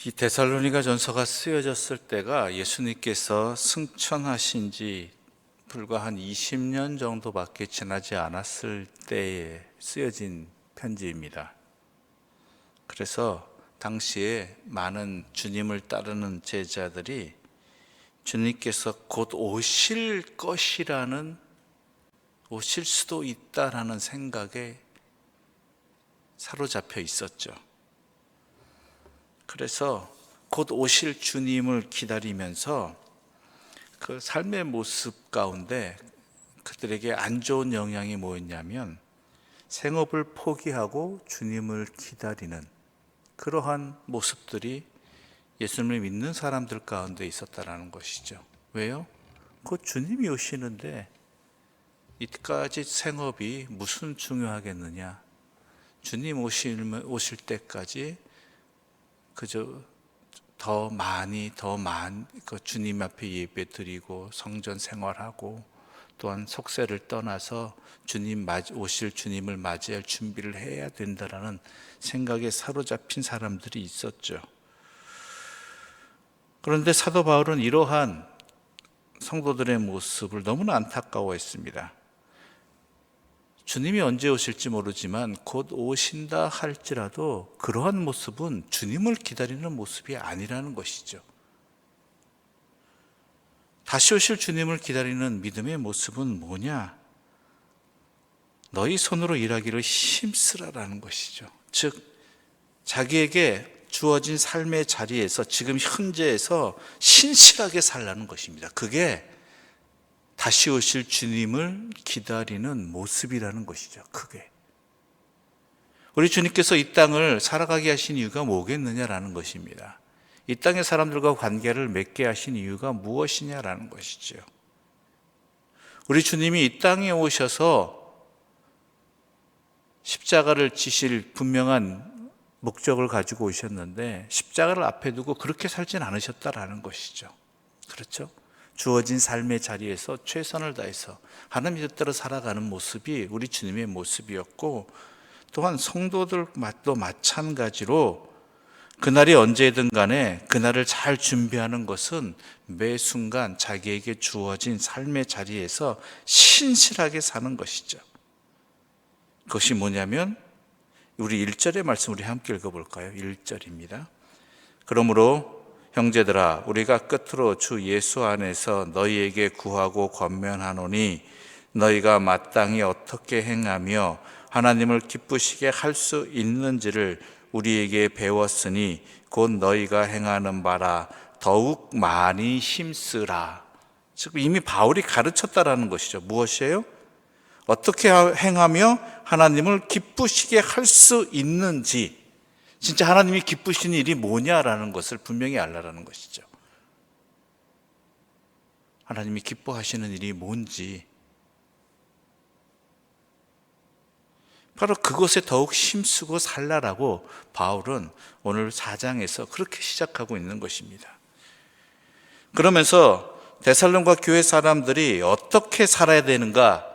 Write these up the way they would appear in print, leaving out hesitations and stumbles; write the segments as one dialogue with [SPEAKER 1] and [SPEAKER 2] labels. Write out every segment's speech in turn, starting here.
[SPEAKER 1] 이 데살로니가 전서가 쓰여졌을 때가 예수님께서 승천하신 지 불과 한 20년 정도밖에 지나지 않았을 때에 쓰여진 편지입니다. 그래서 당시에 많은 주님을 따르는 제자들이 주님께서 곧 오실 수도 있다라는 생각에 사로잡혀 있었죠. 그래서 곧 오실 주님을 기다리면서 그 삶의 모습 가운데 그들에게 안 좋은 영향이 뭐였냐면 생업을 포기하고 주님을 기다리는 그러한 모습들이 예수님을 믿는 사람들 가운데 있었다라는 것이죠. 왜요? 곧 주님이 오시는데 이까지 생업이 무슨 중요하겠느냐? 주님 오실 때까지 그저 더 많이 그 주님 앞에 예배 드리고 성전 생활하고 또한 속세를 떠나서 오실 주님을 맞이할 준비를 해야 된다라는 생각에 사로잡힌 사람들이 있었죠. 그런데 사도 바울은 이러한 성도들의 모습을 너무나 안타까워했습니다. 주님이 언제 오실지 모르지만 곧 오신다 할지라도 그러한 모습은 주님을 기다리는 모습이 아니라는 것이죠. 다시 오실 주님을 기다리는 믿음의 모습은 뭐냐? 너희 손으로 일하기를 힘쓰라라는 것이죠. 즉 자기에게 주어진 삶의 자리에서 지금 현재에서 신실하게 살라는 것입니다. 그게 다시 오실 주님을 기다리는 모습이라는 것이죠. 크게. 우리 주님께서 이 땅을 살아가게 하신 이유가 뭐겠느냐라는 것입니다. 이 땅의 사람들과 관계를 맺게 하신 이유가 무엇이냐라는 것이죠. 우리 주님이 이 땅에 오셔서 십자가를 지실 분명한 목적을 가지고 오셨는데 십자가를 앞에 두고 그렇게 살진 않으셨다라는 것이죠. 그렇죠? 주어진 삶의 자리에서 최선을 다해서 하나님의 뜻대로 살아가는 모습이 우리 주님의 모습이었고, 또한 성도들도 마찬가지로 그날이 언제든 간에 그날을 잘 준비하는 것은 매 순간 자기에게 주어진 삶의 자리에서 신실하게 사는 것이죠. 그것이 뭐냐면 우리 1절의 말씀 우리 함께 읽어볼까요? 1절입니다. 그러므로 형제들아 우리가 끝으로 주 예수 안에서 너희에게 구하고 권면하노니 너희가 마땅히 어떻게 행하며 하나님을 기쁘시게 할 수 있는지를 우리에게 배웠으니 곧 너희가 행하는 바라 더욱 많이 힘쓰라. 즉 이미 바울이 가르쳤다라는 것이죠. 무엇이에요? 어떻게 행하며 하나님을 기쁘시게 할 수 있는지, 진짜 하나님이 기쁘신 일이 뭐냐라는 것을 분명히 알라라는 것이죠. 하나님이 기뻐하시는 일이 뭔지, 바로 그것에 더욱 힘쓰고 살라라고 바울은 오늘 4장에서 그렇게 시작하고 있는 것입니다. 그러면서 데살로니가 교회 사람들이 어떻게 살아야 되는가,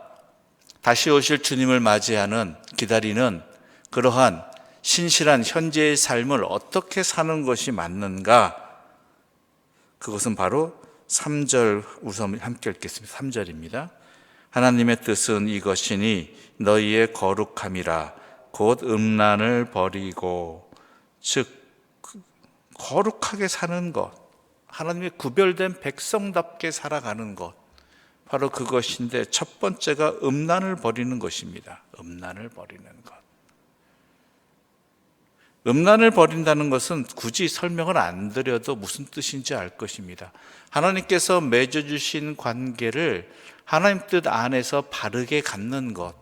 [SPEAKER 1] 다시 오실 주님을 맞이하는, 기다리는 그러한 신실한 현재의 삶을 어떻게 사는 것이 맞는가, 그것은 바로 3절 우선 함께 읽겠습니다. 3절입니다. 하나님의 뜻은 이것이니 너희의 거룩함이라 곧 음란을 버리고, 즉 거룩하게 사는 것, 하나님의 구별된 백성답게 살아가는 것, 바로 그것인데 첫 번째가 음란을 버리는 것입니다. 음란을 버리는 것. 음란을 버린다는 것은 굳이 설명을 안 드려도 무슨 뜻인지 알 것입니다. 하나님께서 맺어주신 관계를 하나님 뜻 안에서 바르게 갖는 것,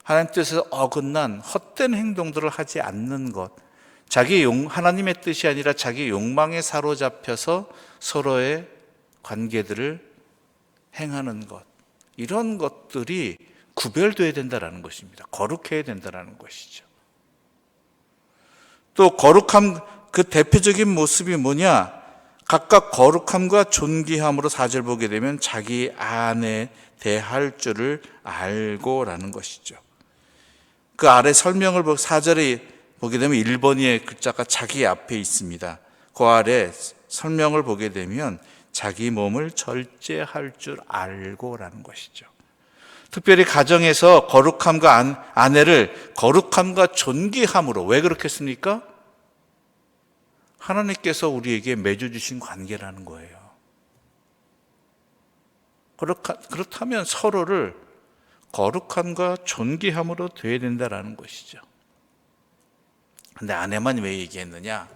[SPEAKER 1] 하나님 뜻에서 어긋난 헛된 행동들을 하지 않는 것, 하나님의 뜻이 아니라 자기 욕망에 사로잡혀서 서로의 관계들을 행하는 것, 이런 것들이 구별되어야 된다는 것입니다. 거룩해야 된다는 것이죠. 또 거룩함, 그 대표적인 모습이 뭐냐? 각각 거룩함과 존귀함으로 4절 보게 되면 자기 안에 대할 줄을 알고라는 것이죠. 그 아래 설명을 보고 4절에 보게 되면 1번의 글자가 자기 앞에 있습니다. 그 아래 설명을 보게 되면 자기 몸을 절제할 줄 알고라는 것이죠. 특별히 가정에서 거룩함과 아내를 거룩함과 존귀함으로, 왜 그렇게 했습니까? 하나님께서 우리에게 맺어주신 관계라는 거예요. 그렇다면 서로를 거룩함과 존귀함으로 돼야 된다는 것이죠. 근데 아내만 왜 얘기했느냐?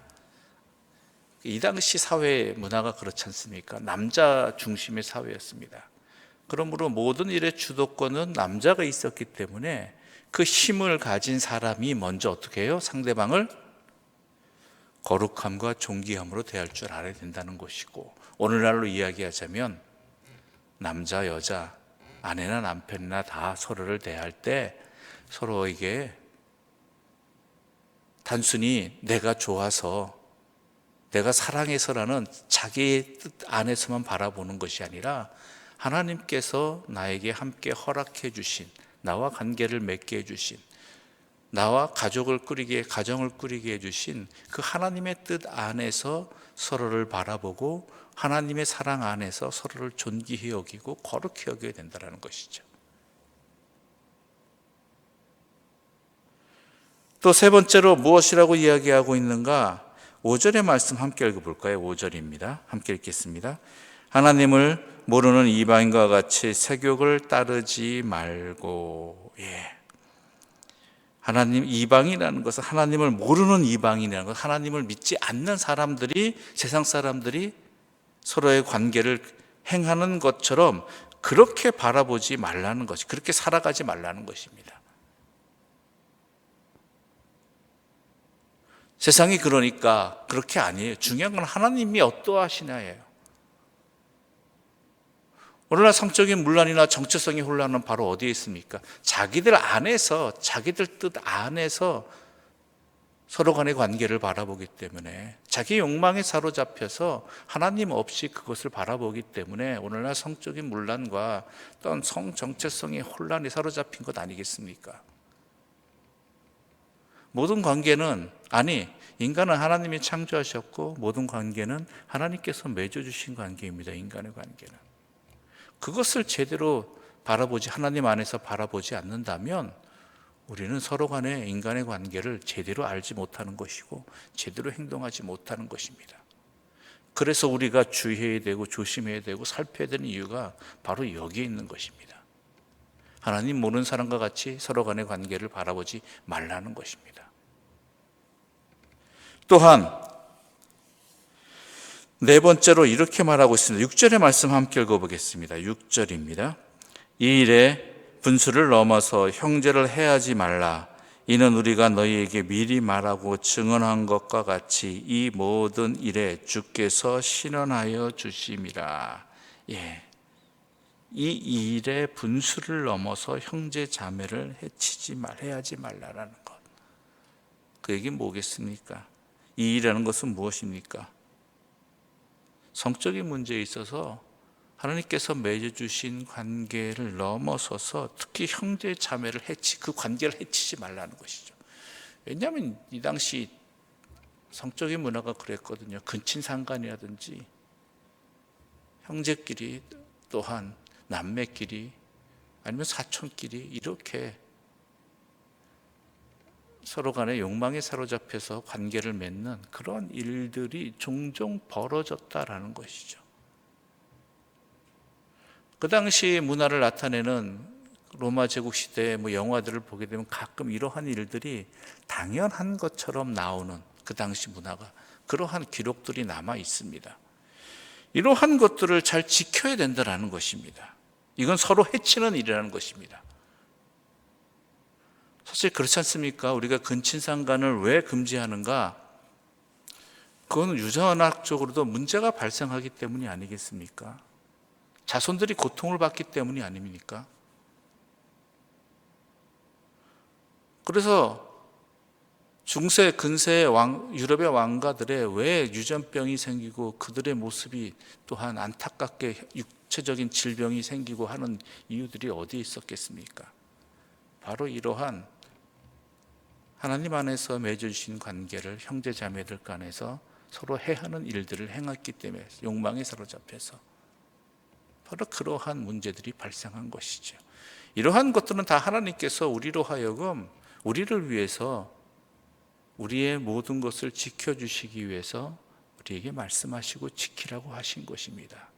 [SPEAKER 1] 이 당시 사회 문화가 그렇지 않습니까? 남자 중심의 사회였습니다. 그러므로 모든 일의 주도권은 남자가 있었기 때문에 그 힘을 가진 사람이 먼저 어떻게 해요? 상대방을 거룩함과 존귀함으로 대할 줄 알아야 된다는 것이고, 오늘날로 이야기하자면 남자, 여자, 아내나 남편이나 다 서로를 대할 때 서로에게 단순히 내가 좋아서, 내가 사랑해서라는 자기의 뜻 안에서만 바라보는 것이 아니라 하나님께서 나에게 함께 허락해 주신, 나와 관계를 맺게 해주신, 나와 가정을 꾸리게 해주신 그 하나님의 뜻 안에서 서로를 바라보고 하나님의 사랑 안에서 서로를 존귀히 여기고 거룩히 여겨야 된다는 것이죠. 또 세 번째로 무엇이라고 이야기하고 있는가? 5절의 말씀 함께 읽어볼까요? 5절입니다. 함께 읽겠습니다. 하나님을 모르는 이방인과 같이 세욕을 따르지 말고. 하나님, 이방이라는 것은 하나님을 모르는 이방이라는 것, 하나님을 믿지 않는 사람들이, 세상 사람들이 서로의 관계를 행하는 것처럼 그렇게 바라보지 말라는 것이, 그렇게 살아가지 말라는 것입니다. 세상이 그러니까 그렇게 아니에요. 중요한 건 하나님이 어떠하시냐예요. 오늘날 성적인 문란이나 정체성의 혼란은 바로 어디에 있습니까? 자기들 안에서, 자기들 뜻 안에서 서로 간의 관계를 바라보기 때문에, 자기 욕망에 사로잡혀서 하나님 없이 그것을 바라보기 때문에 오늘날 성적인 문란과 또한 성 정체성의 혼란에 사로잡힌 것 아니겠습니까? 모든 관계는, 인간은 하나님이 창조하셨고 모든 관계는 하나님께서 맺어주신 관계입니다. 인간의 관계는. 그것을 제대로 바라보지, 하나님 안에서 바라보지 않는다면 우리는 서로 간의 인간의 관계를 제대로 알지 못하는 것이고 제대로 행동하지 못하는 것입니다. 그래서 우리가 주의해야 되고 조심해야 되고 살펴야 되는 이유가 바로 여기에 있는 것입니다. 하나님 모르는 사람과 같이 서로 간의 관계를 바라보지 말라는 것입니다. 또한 네 번째로 이렇게 말하고 있습니다. 6절의 말씀 함께 읽어보겠습니다. 6절입니다. 이 일에 분수를 넘어서 형제를 해하지 말라. 이는 우리가 너희에게 미리 말하고 증언한 것과 같이 이 모든 일에 주께서 신원하여 주심이라. 이 일에 분수를 넘어서 형제 자매를 해하지 말라라는 것. 그 얘기는 뭐겠습니까? 이 일이라는 것은 무엇입니까? 성적인 문제에 있어서 하나님께서 맺어주신 관계를 넘어서서 특히 형제 자매를 그 관계를 해치지 말라는 것이죠. 왜냐하면 이 당시 성적인 문화가 그랬거든요. 근친상간이라든지 형제끼리, 또한 남매끼리, 아니면 사촌끼리 이렇게 서로 간에 욕망에 사로잡혀서 관계를 맺는 그런 일들이 종종 벌어졌다라는 것이죠. 그 당시 문화를 나타내는 로마 제국 시대의 영화들을 보게 되면 가끔 이러한 일들이 당연한 것처럼 나오는, 그 당시 문화가 그러한 기록들이 남아 있습니다. 이러한 것들을 잘 지켜야 된다는 것입니다. 이건 서로 해치는 일이라는 것입니다. 사실 그렇지 않습니까? 우리가 근친상간을 왜 금지하는가? 그건 유전학적으로도 문제가 발생하기 때문이 아니겠습니까? 자손들이 고통을 받기 때문이 아닙니까? 그래서 중세, 근세의 유럽의 왕가들의 왜 유전병이 생기고 그들의 모습이 또한 안타깝게 육체적인 질병이 생기고 하는 이유들이 어디에 있었겠습니까? 바로 이러한 하나님 안에서 맺어주신 관계를 형제 자매들 간에서 서로 해하는 일들을 행했기 때문에 욕망에 사로잡혀서 바로 그러한 문제들이 발생한 것이죠. 이러한 것들은 다 하나님께서 우리로 하여금 우리를 위해서 우리의 모든 것을 지켜주시기 위해서 우리에게 말씀하시고 지키라고 하신 것입니다.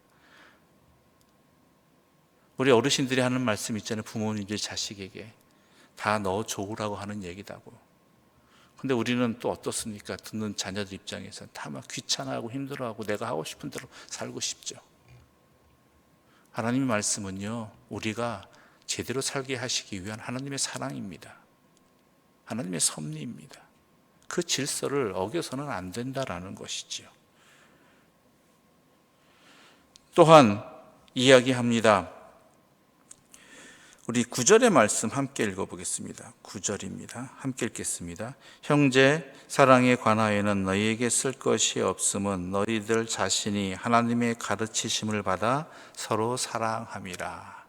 [SPEAKER 1] 우리 어르신들이 하는 말씀 있잖아요. 부모님들 자식에게 다 넣어줘라고 하는 얘기다고. 근데 우리는 또 어떻습니까? 듣는 자녀들 입장에서는 다 막 귀찮아하고 힘들어하고 내가 하고 싶은 대로 살고 싶죠. 하나님의 말씀은요, 우리가 제대로 살게 하시기 위한 하나님의 사랑입니다. 하나님의 섭리입니다. 그 질서를 어겨서는 안 된다라는 것이지요. 또한 이야기합니다. 우리 9절의 말씀 함께 읽어보겠습니다. 9절입니다. 함께 읽겠습니다. 형제 사랑에 관하여는 너희에게 쓸 것이 없음은 너희들 자신이 하나님의 가르치심을 받아 서로 사랑함이라.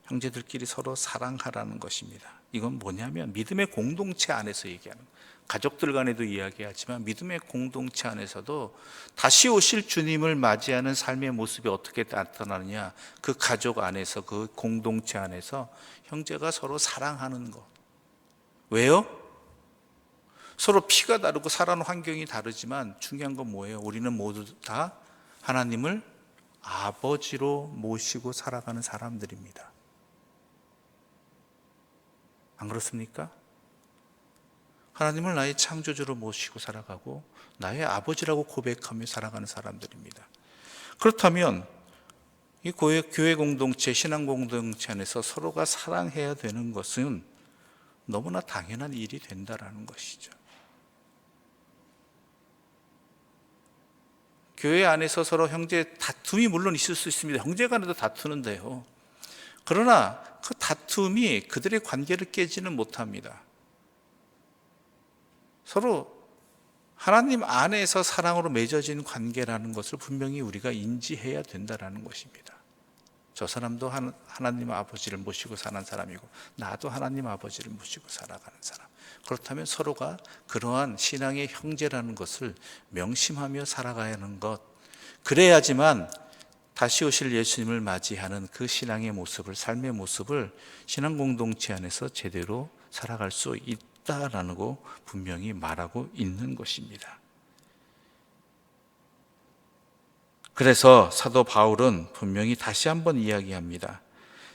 [SPEAKER 1] 형제들끼리 서로 사랑하라는 것입니다. 이건 뭐냐면 믿음의 공동체 안에서 얘기하는, 가족들 간에도 이야기하지만 믿음의 공동체 안에서도 다시 오실 주님을 맞이하는 삶의 모습이 어떻게 나타나느냐, 그 가족 안에서, 그 공동체 안에서 형제가 서로 사랑하는 것. 왜요? 서로 피가 다르고 살아가는 환경이 다르지만 중요한 건 뭐예요? 우리는 모두 다 하나님을 아버지로 모시고 살아가는 사람들입니다. 안 그렇습니까? 하나님을 나의 창조주로 모시고 살아가고 나의 아버지라고 고백하며 살아가는 사람들입니다. 그렇다면 이 교회 공동체, 신앙 공동체 안에서 서로가 사랑해야 되는 것은 너무나 당연한 일이 된다라는 것이죠. 교회 안에서 서로 형제 다툼이 물론 있을 수 있습니다. 형제 간에도 다투는데요. 그러나 그 다툼이 그들의 관계를 깨지는 못합니다. 서로 하나님 안에서 사랑으로 맺어진 관계라는 것을 분명히 우리가 인지해야 된다는 것입니다. 저 사람도 하나님 아버지를 모시고 사는 사람이고 나도 하나님 아버지를 모시고 살아가는 사람. 그렇다면 서로가 그러한 신앙의 형제라는 것을 명심하며 살아가야 하는 것. 그래야지만 다시 오실 예수님을 맞이하는 그 신앙의 모습을, 삶의 모습을 신앙 공동체 안에서 제대로 살아갈 수 있다라는 거 분명히 말하고 있는 것입니다. 그래서 사도 바울은 분명히 다시 한번 이야기합니다.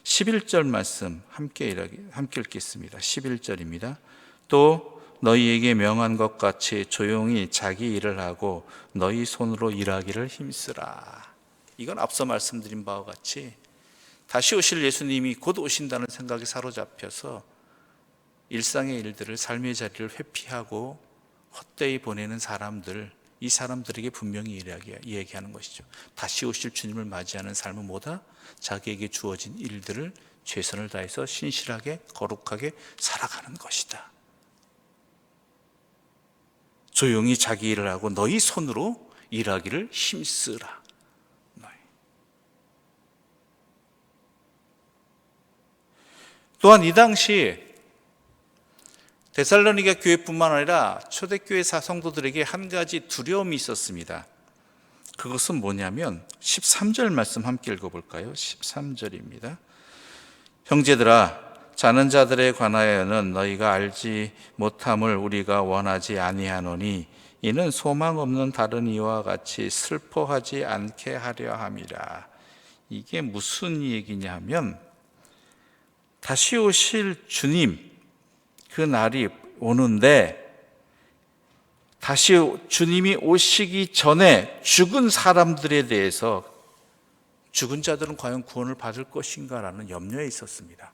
[SPEAKER 1] 11절 말씀 함께 읽겠습니다. 11절입니다. 또 너희에게 명한 것 같이 조용히 자기 일을 하고 너희 손으로 일하기를 힘쓰라. 이건 앞서 말씀드린 바와 같이 다시 오실 예수님이 곧 오신다는 생각에 사로잡혀서 일상의 일들을, 삶의 자리를 회피하고 헛되이 보내는 사람들, 이 사람들에게 분명히 이야기하는 것이죠. 다시 오실 주님을 맞이하는 삶은 뭐다? 자기에게 주어진 일들을 최선을 다해서 신실하게 거룩하게 살아가는 것이다. 조용히 자기 일을 하고 너희 손으로 일하기를 힘쓰라. 또한 이 당시 데살로니가 교회뿐만 아니라 초대교회 성도들에게 한 가지 두려움이 있었습니다. 그것은 뭐냐면 13절 말씀 함께 읽어볼까요? 13절입니다. 형제들아, 자는 자들에 관하여는 너희가 알지 못함을 우리가 원하지 아니하노니 이는 소망 없는 다른 이와 같이 슬퍼하지 않게 하려 함이라. 이게 무슨 얘기냐면 다시 오실 주님, 그 날이 오는데 다시 주님이 오시기 전에 죽은 사람들에 대해서 죽은 자들은 과연 구원을 받을 것인가라는 염려에 있었습니다.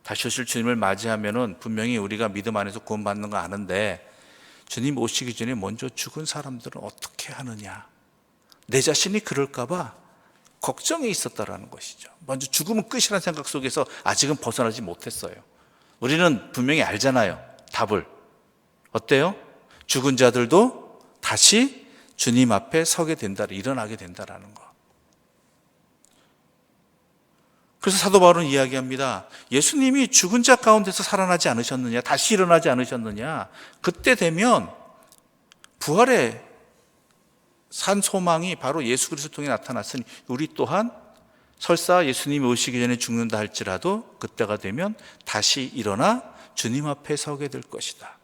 [SPEAKER 1] 다시 오실 주님을 맞이하면은 분명히 우리가 믿음 안에서 구원받는 거 아는데 주님 오시기 전에 먼저 죽은 사람들은 어떻게 하느냐, 내 자신이 그럴까 봐 걱정이 있었다라는 것이죠. 먼저 죽으면 끝이라는 생각 속에서 아직은 벗어나지 못했어요. 우리는 분명히 알잖아요, 답을. 어때요? 죽은 자들도 다시 주님 앞에 서게 된다, 일어나게 된다라는 거. 그래서 사도 바울은 이야기합니다. 예수님이 죽은 자 가운데서 살아나지 않으셨느냐? 다시 일어나지 않으셨느냐? 그때 되면 부활의 산 소망이 바로 예수 그리스도 통해 나타났으니 우리 또한 설사 예수님이 오시기 전에 죽는다 할지라도 그때가 되면 다시 일어나 주님 앞에 서게 될 것이다.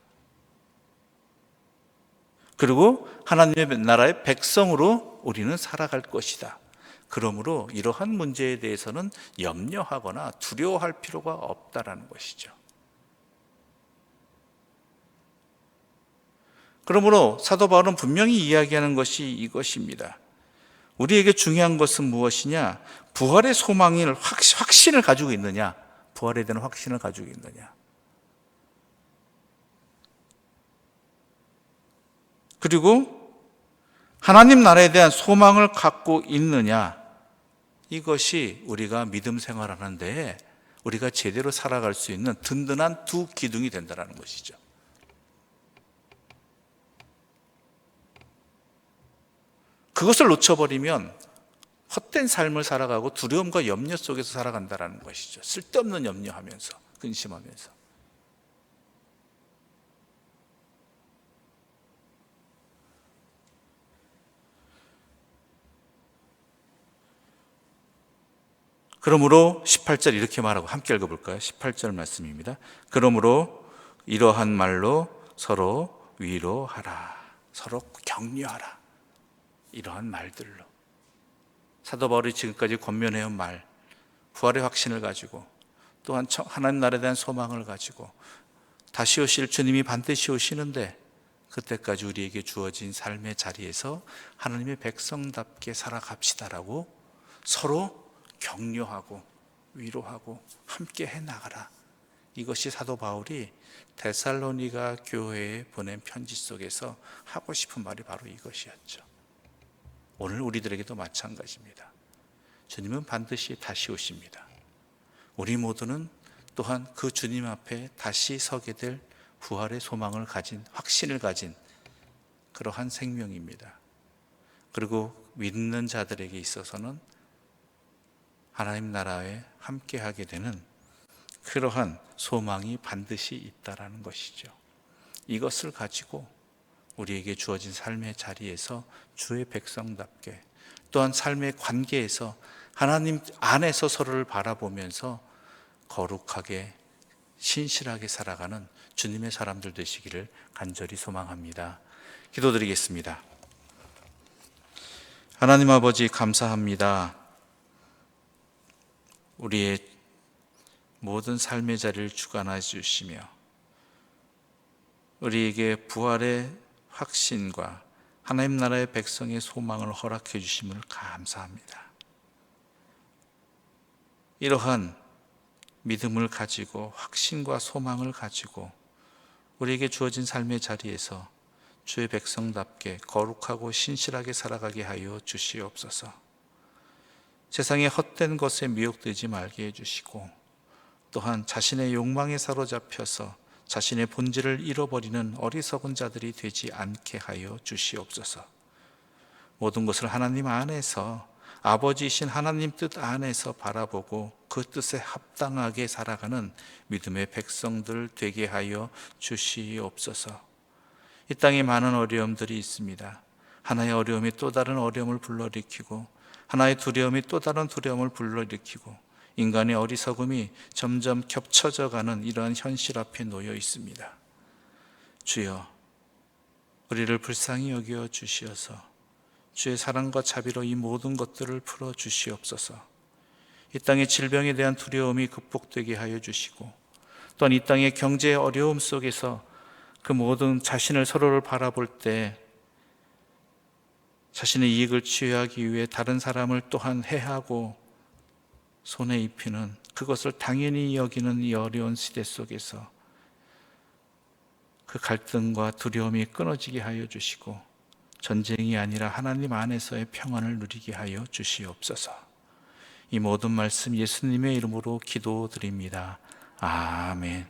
[SPEAKER 1] 그리고 하나님의 나라의 백성으로 우리는 살아갈 것이다. 그러므로 이러한 문제에 대해서는 염려하거나 두려워할 필요가 없다라는 것이죠. 그러므로 사도 바울은 분명히 이야기하는 것이 이것입니다. 우리에게 중요한 것은 무엇이냐? 부활의 소망을 확신을 가지고 있느냐? 부활에 대한 확신을 가지고 있느냐? 그리고 하나님 나라에 대한 소망을 갖고 있느냐? 이것이 우리가 믿음 생활하는 데에 우리가 제대로 살아갈 수 있는 든든한 두 기둥이 된다는 것이죠. 그것을 놓쳐버리면 헛된 삶을 살아가고 두려움과 염려 속에서 살아간다는 것이죠. 쓸데없는 염려하면서, 근심하면서. 그러므로 18절 이렇게 말하고 함께 읽어볼까요? 18절 말씀입니다. 그러므로 이러한 말로 서로 위로하라. 서로 격려하라. 이러한 말들로. 사도 바울이 지금까지 권면해온 말, 부활의 확신을 가지고 또한 하나님 나라에 대한 소망을 가지고 다시 오실 주님이 반드시 오시는데 그때까지 우리에게 주어진 삶의 자리에서 하나님의 백성답게 살아갑시다라고 서로 격려하고 위로하고 함께 해나가라. 이것이 사도 바울이 데살로니가 교회에 보낸 편지 속에서 하고 싶은 말이 바로 이것이었죠. 오늘 우리들에게도 마찬가지입니다. 주님은 반드시 다시 오십니다. 우리 모두는 또한 그 주님 앞에 다시 서게 될 부활의 소망을 가진, 확신을 가진 그러한 생명입니다. 그리고 믿는 자들에게 있어서는 하나님 나라에 함께하게 되는 그러한 소망이 반드시 있다라는 것이죠. 이것을 가지고 우리에게 주어진 삶의 자리에서 주의 백성답게 또한 삶의 관계에서 하나님 안에서 서로를 바라보면서 거룩하게 신실하게 살아가는 주님의 사람들 되시기를 간절히 소망합니다. 기도드리겠습니다. 하나님 아버지 감사합니다. 우리의 모든 삶의 자리를 주관하여 주시며 우리에게 부활의 확신과 하나님 나라의 백성의 소망을 허락해 주심을 감사합니다. 이러한 믿음을 가지고 확신과 소망을 가지고 우리에게 주어진 삶의 자리에서 주의 백성답게 거룩하고 신실하게 살아가게 하여 주시옵소서. 세상의 헛된 것에 미혹되지 말게 해주시고 또한 자신의 욕망에 사로잡혀서 자신의 본질을 잃어버리는 어리석은 자들이 되지 않게 하여 주시옵소서. 모든 것을 하나님 안에서 아버지이신 하나님 뜻 안에서 바라보고 그 뜻에 합당하게 살아가는 믿음의 백성들 되게 하여 주시옵소서. 이 땅에 많은 어려움들이 있습니다. 하나의 어려움이 또 다른 어려움을 불러일으키고 하나의 두려움이 또 다른 두려움을 불러일으키고 인간의 어리석음이 점점 겹쳐져 가는 이러한 현실 앞에 놓여 있습니다. 주여, 우리를 불쌍히 여겨 주시어서 주의 사랑과 자비로 이 모든 것들을 풀어 주시옵소서. 이 땅의 질병에 대한 두려움이 극복되게 하여 주시고 또한 이 땅의 경제의 어려움 속에서 그 모든 자신을 서로를 바라볼 때 자신의 이익을 취하기 위해 다른 사람을 또한 해하고 손에 입히는 그것을 당연히 여기는 이 어려운 시대 속에서 그 갈등과 두려움이 끊어지게 하여 주시고 전쟁이 아니라 하나님 안에서의 평안을 누리게 하여 주시옵소서. 이 모든 말씀 예수님의 이름으로 기도드립니다. 아멘.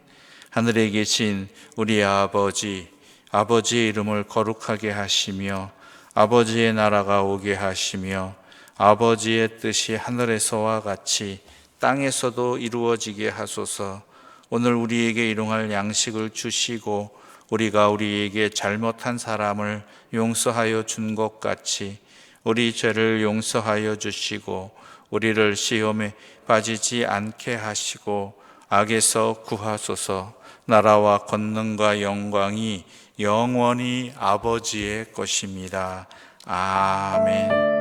[SPEAKER 1] 하늘에 계신 우리 아버지, 아버지의 이름을 거룩하게 하시며 아버지의 나라가 오게 하시며 아버지의 뜻이 하늘에서와 같이 땅에서도 이루어지게 하소서. 오늘 우리에게 일용할 양식을 주시고 우리가 우리에게 잘못한 사람을 용서하여 준 것 같이 우리 죄를 용서하여 주시고 우리를 시험에 빠지지 않게 하시고 악에서 구하소서. 나라와 권능과 영광이 영원히 아버지의 것입니다. 아멘.